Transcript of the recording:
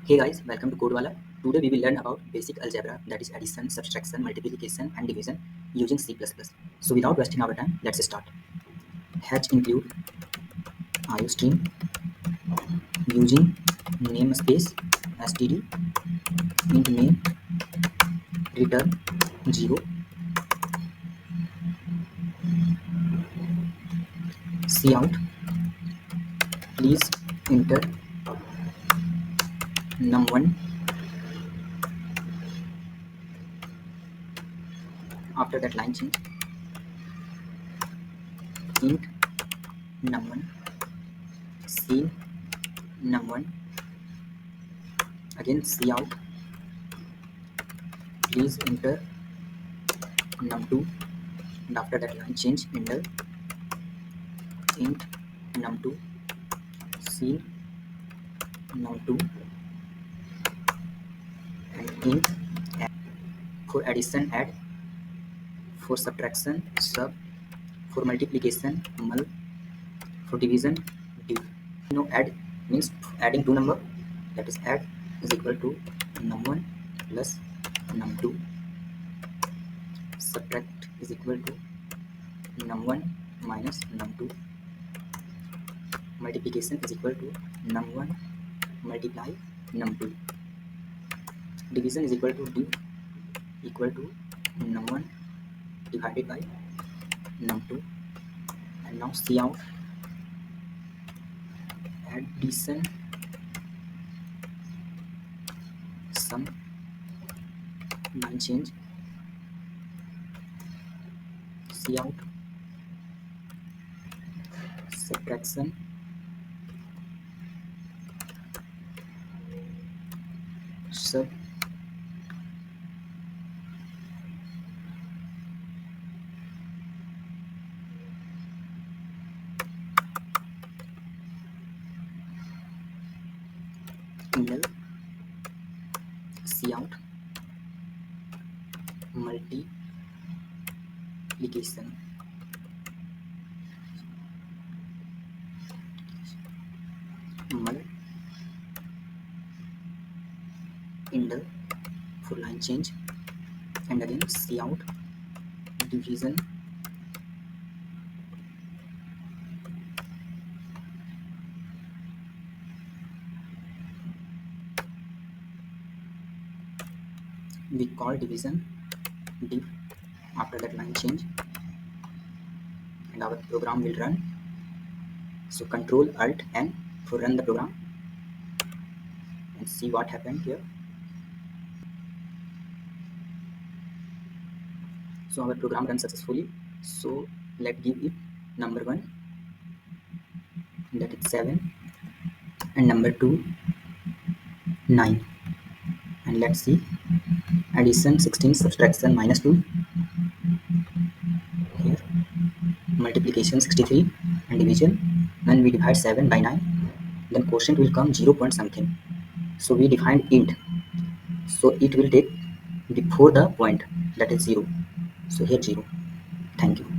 Hey guys, welcome to Code Wallah. Today we will learn about basic algebra, that is addition, subtraction, multiplication and division using C++. So without wasting our time, let's start. Hatch include iostream using namespace std int name return 0 cout please enter num1 after that line change int num1 scene num1 again cout please enter num2 and after that line change enter int num2 scene num2 and int add. For addition add, for subtraction sub, for multiplication mul, for division div. Add means adding two number, that is add is equal to num1 plus num2, subtract is equal to num1 minus num2, multiplication is equal to num1 multiply num2, division is equal to div equal to num1 divided by num2, and now cout addition sum line change cout subtraction sub inner cout multiplication mul inner for line change and again cout division we call division div after that line change and our program will run. So control alt n for run the program and see what happened here. So our program runs successfully. So let's give it number 1, that is 7, and number 2 9, and let's see addition 16, subtraction minus 2 here, multiplication 63 and division. When we divide 7 by 9, then quotient will come 0 point something. So we defined int, so it will take before the point, that is 0. So here 0. Thank you.